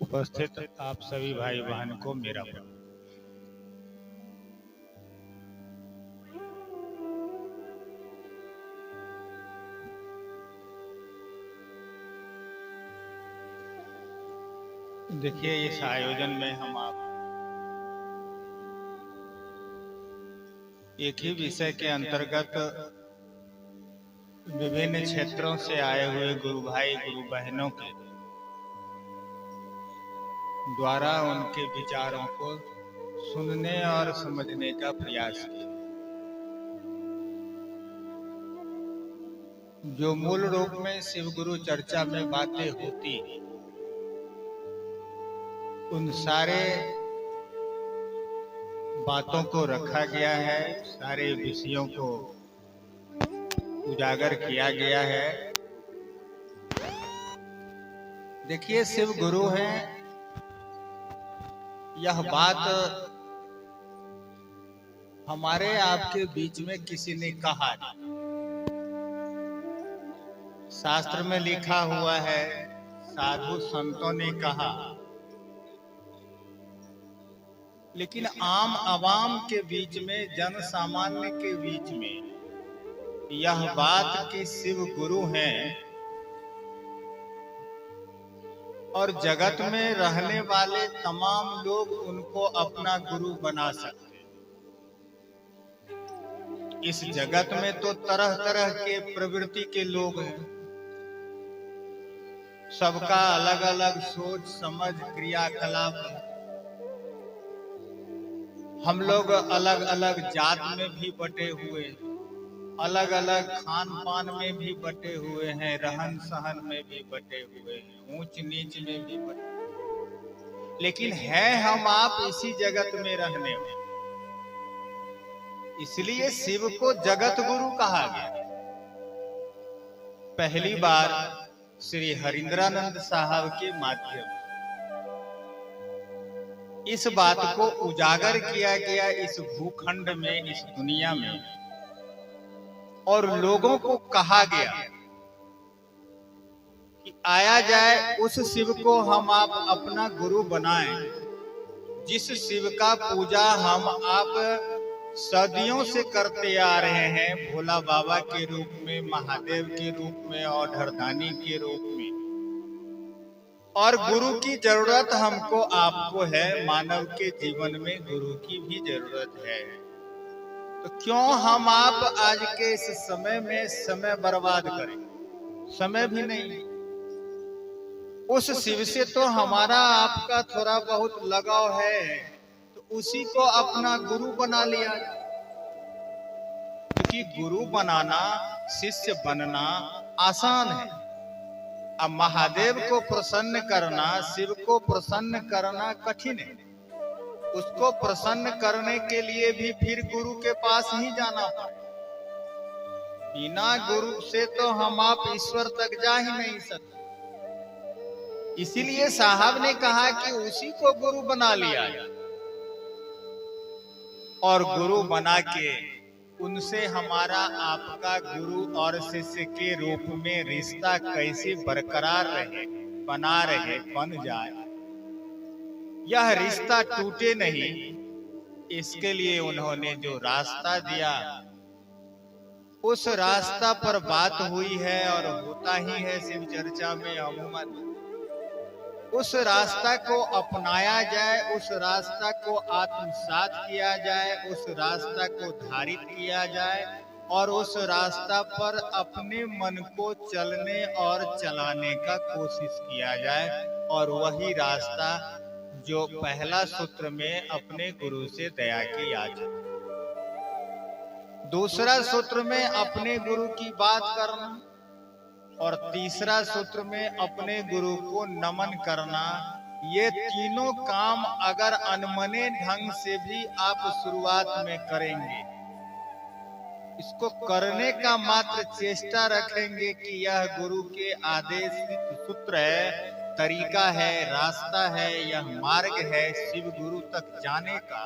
उपस्थित आप सभी भाई बहन को मेरा प्रणाम। देखिए, इस आयोजन में हम आप एक ही विषय के अंतर्गत विभिन्न क्षेत्रों से आए हुए गुरु भाई गुरु बहनों के द्वारा उनके विचारों को सुनने और समझने का प्रयास किया। जो मूल रूप में शिव गुरु चर्चा में बातें होती, उन सारे बातों को रखा गया है, सारे विषयों को उजागर किया गया है। देखिए, शिव गुरु हैं, यह बात हमारे आपके बीच में किसी ने कहा नहीं। शास्त्र में लिखा हुआ है, साधु संतों ने कहा, लेकिन आम आवाम के बीच में, जन सामान्य के बीच में यह बात कि शिव गुरु हैं और जगत में रहने वाले तमाम लोग उनको अपना गुरु बना सकते। इस जगत में तो तरह तरह के प्रवृत्ति के लोग हैं, सबका अलग अलग सोच समझ क्रियाकलाप है। हम लोग अलग अलग जात में भी बटे हुए, अलग अलग खान पान में भी बटे हुए हैं, रहन सहन में भी बटे हुए हैं, ऊंच नीच में भी बटे, लेकिन है हम आप इसी जगत में रहने वाले। इसलिए शिव को जगत गुरु कहा गया। पहली बार श्री हरिंद्रानंद साहब के माध्यम से इस बात को उजागर किया गया इस भूखंड में, इस दुनिया में, और लोगों को कहा गया कि आया जाए उस शिव को हम आप अपना गुरु बनाएं, जिस शिव का पूजा हम आप सदियों से करते आ रहे हैं, भोला बाबा के रूप में, महादेव के रूप में और ढरधानी के रूप में। और गुरु की जरूरत हमको आपको है, मानव के जीवन में गुरु की भी जरूरत है। तो क्यों हम आप आज के इस समय में समय बर्बाद करें? समय भी नहीं। उस शिव से तो हमारा आपका थोड़ा बहुत लगाव है, तो उसी को अपना गुरु बना लिया। क्योंकि गुरु बनाना, शिष्य बनना आसान है। अब महादेव को प्रसन्न करना, शिव को प्रसन्न करना कठिन है। उसको प्रसन्न करने के लिए भी फिर गुरु के पास ही जाना पड़े। बिना गुरु से तो हम आप ईश्वर तक जा ही नहीं सकते। इसीलिए साहब ने कहा कि उसी को गुरु बना लिया जाए, और गुरु बना के उनसे हमारा आपका गुरु और शिष्य के रूप में रिश्ता कैसे बरकरार रहे, बना रहे, बन जाए, यह रिश्ता टूटे नहीं, इसके लिए उन्होंने जो रास्ता दिया, उस रास्ता पर बात हुई है और होता ही है शिव चर्चा में अमूमन। उस रास्ता को अपनाया जाए, उस रास्ता को आत्मसात किया जाए, उस रास्ता को धारित किया जाए और उस रास्ता पर अपने मन को चलने और चलाने का कोशिश किया जाए। और वही रास्ता जो पहला सूत्र में अपने गुरु से दया की याचना, दूसरा सूत्र में अपने गुरु की बात करना, और तीसरा सूत्र में अपने गुरु को नमन करना। ये तीनों काम अगर अनमने ढंग से भी आप शुरुआत में करेंगे, इसको करने का मात्र चेष्टा रखेंगे कि यह गुरु के आदेशित सूत्र है, तरीका है, रास्ता है, यह मार्ग है शिव गुरु तक जाने का,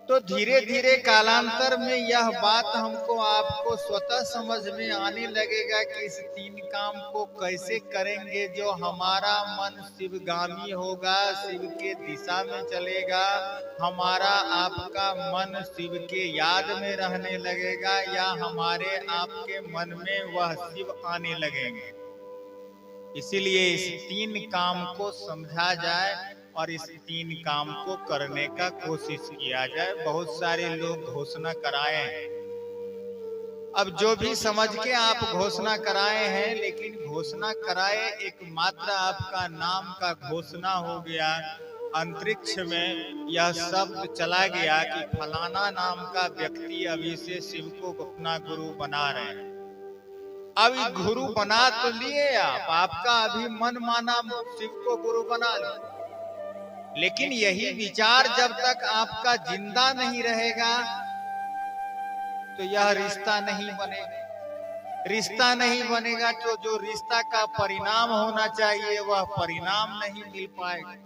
तो धीरे धीरे कालांतर में यह बात हमको आपको स्वतः समझ में आने लगेगा कि इस तीन काम को कैसे करेंगे जो हमारा मन शिवगामी होगा, शिव के दिशा में चलेगा, हमारा आपका मन शिव के याद में रहने लगेगा, या हमारे आपके मन में वह शिव आने लगेंगे। इसीलिए इस तीन काम को समझा जाए और इस तीन काम को करने का कोशिश किया जाए। बहुत सारे लोग घोषणा कराए हैं, अब जो भी समझ के आप घोषणा कराए हैं, लेकिन घोषणा कराए एकमात्र आपका नाम का घोषणा हो गया, अंतरिक्ष में यह शब्द चला गया कि फलाना नाम का व्यक्ति अभी से शिव को अपना गुरु बना रहे हैं। अब गुरु बना तो लिए आप, आपका अभी मन माना शिव को गुरु बना लिया, लेकिन यही विचार जब तक आपका जिंदा नहीं रहेगा तो यह रिश्ता नहीं बनेगा। रिश्ता नहीं बनेगा तो जो रिश्ता का परिणाम होना चाहिए वह परिणाम नहीं मिल पाएगा।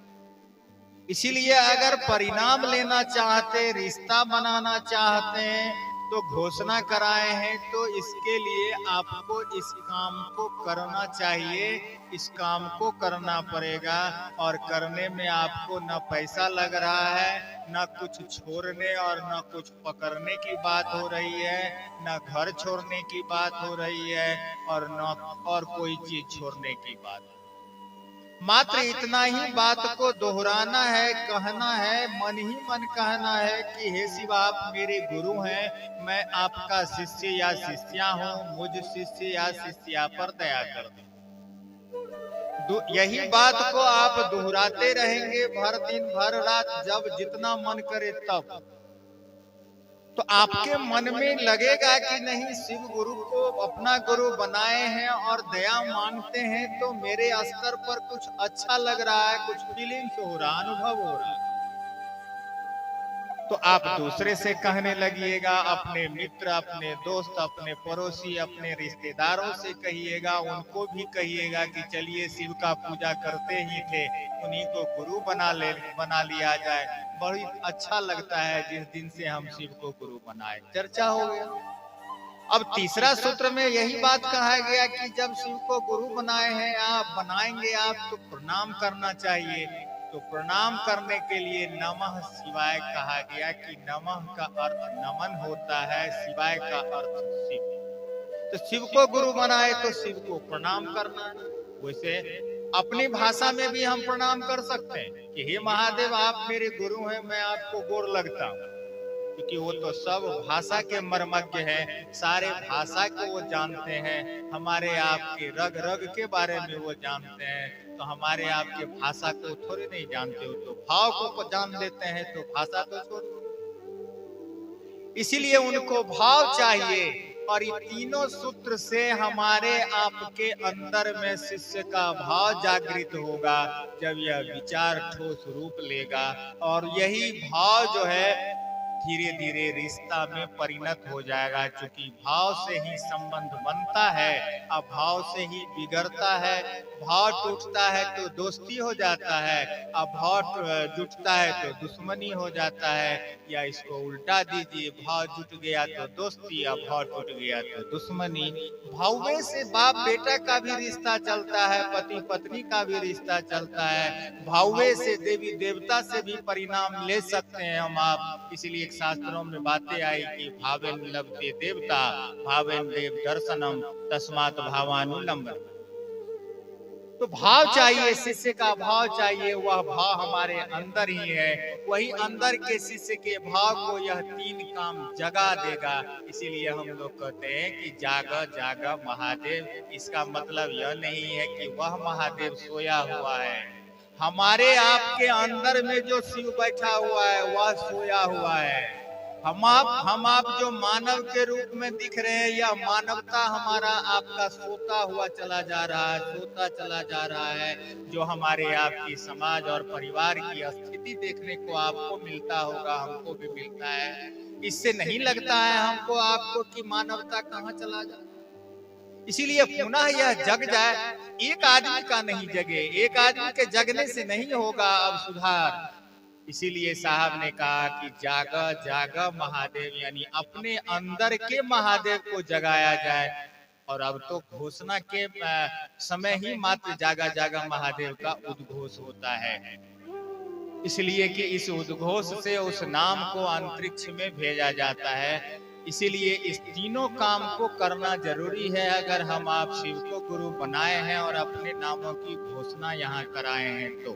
इसीलिए अगर परिणाम लेना चाहते, रिश्ता बनाना चाहते हैं तो घोषणा कराए हैं, तो इसके लिए आपको इस काम को करना चाहिए, इस काम को करना पड़ेगा। और करने में आपको न पैसा लग रहा है, न कुछ छोड़ने और न कुछ पकड़ने की बात हो रही है, न घर छोड़ने की बात हो रही है, और न और कोई चीज छोड़ने की बात। मात्र इतना ही बात को दोहराना है, कहना है, मन ही मन कहना है कि हे शिव आप मेरे गुरु हैं, मैं आपका शिष्य या शिष्या हूँ, मुझ शिष्य या शिष्या पर दया कर दो। यही बात को आप दोहराते रहेंगे भर दिन भर रात, जब जितना मन करे तब, तो आपके मन में लगेगा कि नहीं शिव गुरु को अपना गुरु बनाए हैं और दया मांगते हैं, तो मेरे स्तर पर कुछ अच्छा लग रहा है, कुछ फीलिंग्स हो रहा, अनुभव हो रहा है। तो आप दूसरे से कहने लगिएगा, अपने मित्र, अपने दोस्त, अपने पड़ोसी, अपने रिश्तेदारों से कहिएगा, उनको भी कहिएगा कि चलिए शिव का पूजा करते ही थे, उन्हीं को गुरु बना लिया जाए। बड़ी अच्छा लगता है जिस दिन से हम शिव को गुरु बनाए। चर्चा हो गया। अब तीसरा सूत्र में यही बात कहा गया कि जब शिव को गुरु बनाए हैं, आप बनाएंगे आप तो प्रणाम करना चाहिए। तो प्रणाम करने के लिए नमः शिवाय कहा गया कि नमः का अर्थ नमन होता है, शिवाय का अर्थ शिव। तो शिव को गुरु बनाए तो शिव को प्रणाम करना है। वैसे अपनी भाषा में भी हम प्रणाम कर सकते हैं कि हे महादेव आप मेरे गुरु हैं, मैं आपको गोर लगता हूँ, क्योंकि वो तो सब भाषा के मर्मज्ञ हैं, सारे भाषा को वो जानते हैं, हमारे आपके रग रग के बारे में वो जानते हैं। तो हमारे आपके भाषा को थोड़ी नहीं जानते हो, तो भाव को जान लेते हैं, तो भाषा तो छोड़। इसीलिए उनको भाव चाहिए, और ये तीनों सूत्र से हमारे आपके अंदर में शिष्य का भाव जागृत होगा जब यह विचार ठोस रूप लेगा। और यही भाव जो है धीरे धीरे रिश्ता में परिणत हो जाएगा, क्योंकि भाव से ही संबंध बनता है, अब भाव से ही बिगड़ता है। भाव टूटता है तो दोस्ती हो जाता है, अब भाव जुटता है तो दुश्मनी हो जाता है। या इसको उल्टा दीजिए, भाव जुट गया तो दोस्ती, अब भाव टूट गया तो दुश्मनी। भावे से बाप बेटा का भी रिश्ता चलता है, पति पत्नी का भी रिश्ता चलता है, भावे से देवी देवता से भी परिणाम ले सकते हैं हम आप। इसलिए शास्त्रों में बातें आई कि भावेन लभते देवता, भावेन देव दर्शनम, तस्मात् भावानुलंबन। तो भाव चाहिए, शिष्य का भाव चाहिए, वह भाव हमारे अंदर ही है। वही अंदर के शिष्य के भाव को यह तीन काम जगा देगा। इसीलिए हम लोग कहते हैं कि जागा जागा महादेव। इसका मतलब यह नहीं है कि वह महादेव सोया हुआ है, हमारे आपके अंदर में जो शिव बैठा हुआ है वह सोया हुआ है। हम आप जो मानव के रूप में दिख रहे हैं, यह मानवता हमारा आपका सोता हुआ चला जा रहा है, सोता चला जा रहा है। जो हमारे आपकी समाज और परिवार की स्थिति देखने को आपको मिलता होगा, हमको भी मिलता है। इससे नहीं लगता है हमको आपको कि मानवता कहाँ चला जाए। इसीलिए पुनः यह जग जाए। एक आदमी का नहीं जगे, एक आदमी के जगने से नहीं होगा अब सुधार। इसीलिए साहब ने कहा कि जागा जागा महादेव, यानी अपने अंदर के महादेव को जगाया जाए। और अब तो घोषणा के समय ही मात्र जागा जागा महादेव का उद्घोष होता है, इसलिए कि इस उद्घोष से उस नाम को अंतरिक्ष में भेजा जाता है। इसीलिए इस तीनों काम को करना जरूरी है अगर हम आप शिव को गुरु बनाए हैं और अपने नामों की घोषणा यहाँ कराए हैं तो।